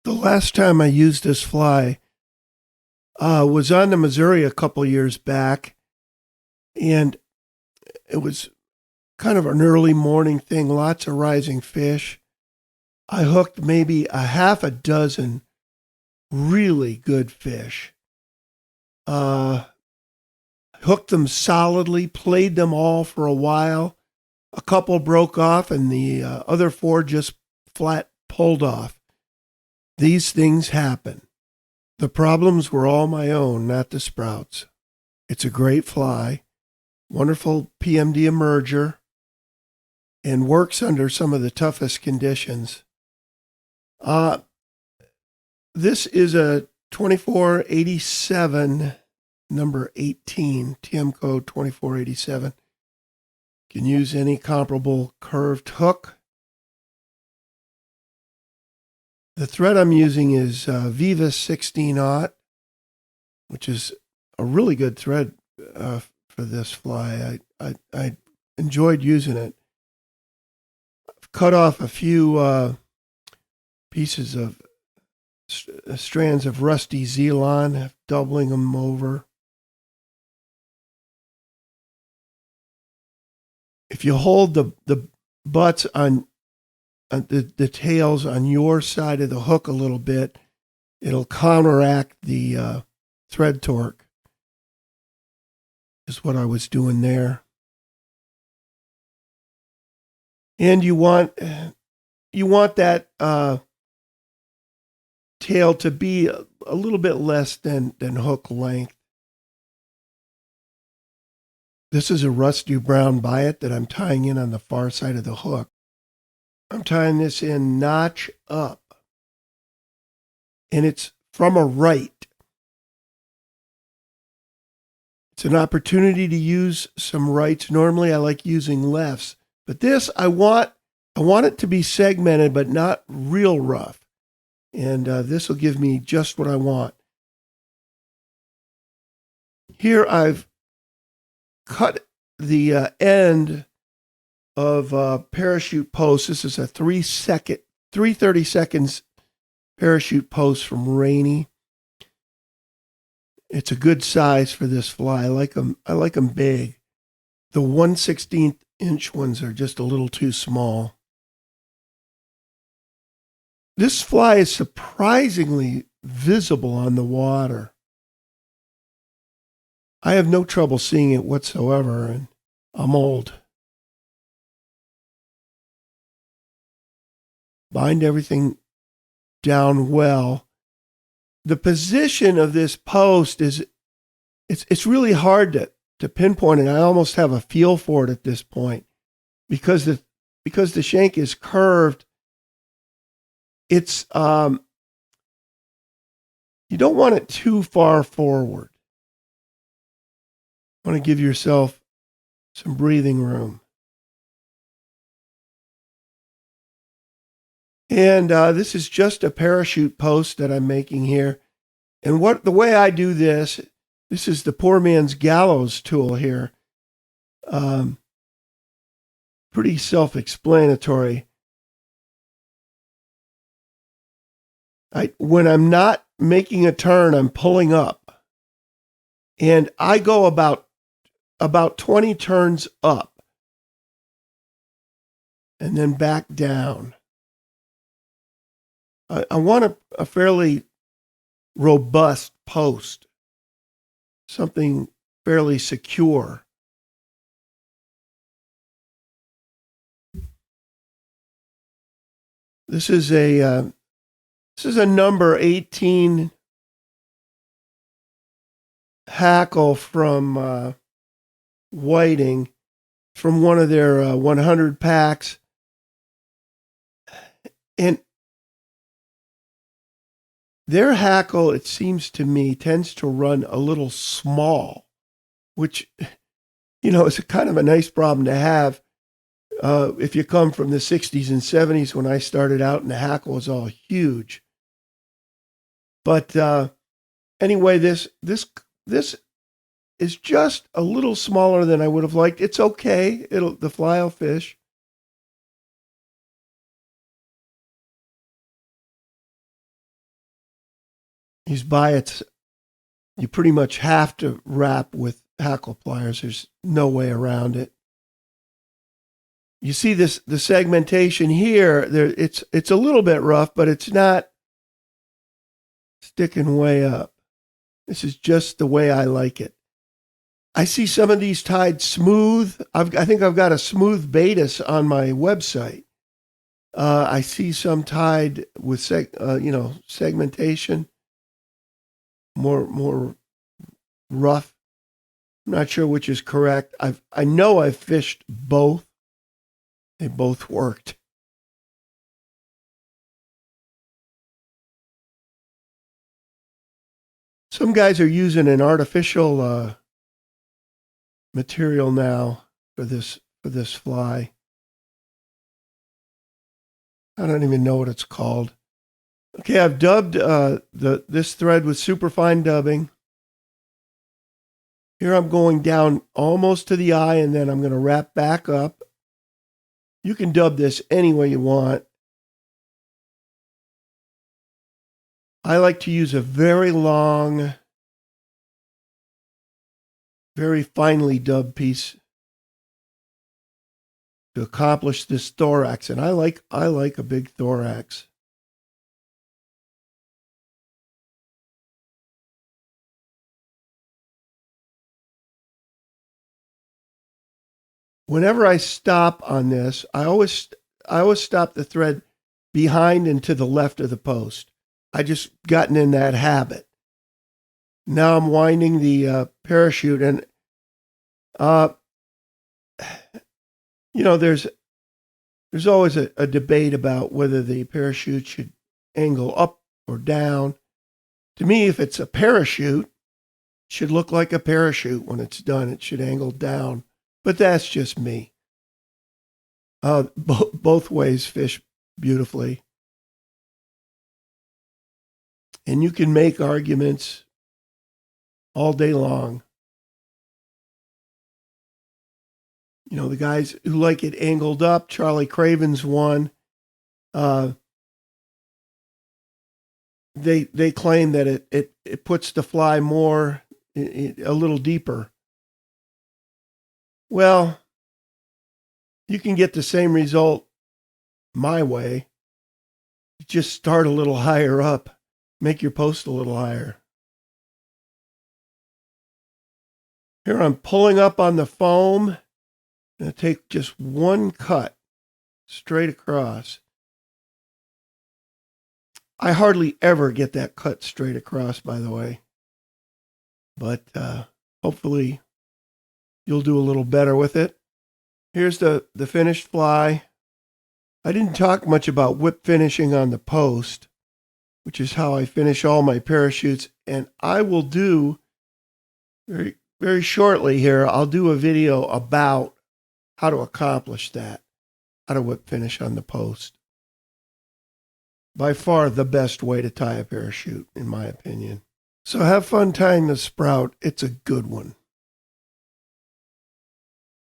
The last time I used this fly was on the Missouri a couple years back, and it was kind of an early morning thing, lots of rising fish. I hooked maybe a half a dozen really good fish. Hooked them solidly, played them all for a while. A couple broke off, and the other four just flat pulled off. These things happen. The problems were all my own, not the sprouts. It's a great fly, wonderful PMD emerger, and works under some of the toughest conditions. This is a 2487, number 18, TM code 2487. You can use any comparable curved hook. The thread I'm using is Viva 16-aught, which is a really good thread for this fly. I enjoyed using it. I've cut off a few pieces of strands of rusty Zelon, doubling them over. If you hold the butts on the tails on your side of the hook a little bit, it'll counteract the thread torque, is what I was doing there. And you want that tail to be a little bit less than hook length. This is a rusty brown biot that I'm tying in on the far side of the hook. I'm tying this in notch up, and it's from a right. It's an opportunity to use some rights. Normally I like using lefts, but this I want it to be segmented, but not real rough. And this will give me just what I want. Here I've cut the end of parachute post. This is a 330 seconds parachute post from Rainy. It's a good size for this fly. I like them big. The 1/16 inch ones are just a little too small. This fly is surprisingly visible on the water. I have no trouble seeing it whatsoever, and I'm old. Bind everything down well. The position of this post it's really hard to pinpoint it. I almost have a feel for it at this point because the shank is curved. It's you don't want it too far forward. You want to give yourself some breathing room. And this is just a parachute post that I'm making here. And the way I do this is the poor man's gallows tool here. Pretty self-explanatory. When I'm not making a turn, I'm pulling up. And I go about 20 turns up. And then back down. I want a fairly robust post, something fairly secure. This is a number 18 Hackle from Whiting, from one of their 100 packs, and their Hackle, it seems to me, tends to run a little small, which, is a kind of a nice problem to have if you come from the 60s and 70s when I started out and the Hackle was all huge. But anyway, this is just a little smaller than I would have liked. It's okay. The fly will fish. These biots, you pretty much have to wrap with Hackle pliers. There's no way around it. You see this, the segmentation here, it's a little bit rough, but it's not sticking way up. This is just the way I like it. I see some of these tied smooth. I think I've got a smooth Baetis on my website. I see some tied with segmentation, more rough. I'm not sure which is correct. I know I've fished both. They both worked. Some guys are using an artificial material now for this fly. I don't even know what it's called. Okay, I've dubbed this thread with superfine dubbing. Here I'm going down almost to the eye, and then I'm going to wrap back up. You can dub this any way you want. I like to use a very long, very finely dubbed piece to accomplish this thorax, and I like a big thorax. Whenever I stop on this, I always stop the thread behind and to the left of the post. I just gotten in that habit. Now I'm winding the parachute, and there's always a debate about whether the parachute should angle up or down. To me, if it's a parachute, it should look like a parachute when it's done. It should angle down. But that's just me. Both ways fish beautifully. And you can make arguments all day long. The guys who like it angled up, Charlie Craven's one. They claim that it puts the fly more, a little deeper. Well, you can get the same result my way. Just start a little higher up. Make your post a little higher. Here I'm pulling up on the foam. I'm going to take just one cut straight across. I hardly ever get that cut straight across, by the way. But hopefully you'll do a little better with it. Here's the finished fly. I didn't talk much about whip finishing on the post, which is how I finish all my parachutes. And I will do, very, very shortly here, I'll do a video about how to accomplish that, how to whip finish on the post. By far the best way to tie a parachute, in my opinion. So have fun tying the sprout. It's a good one.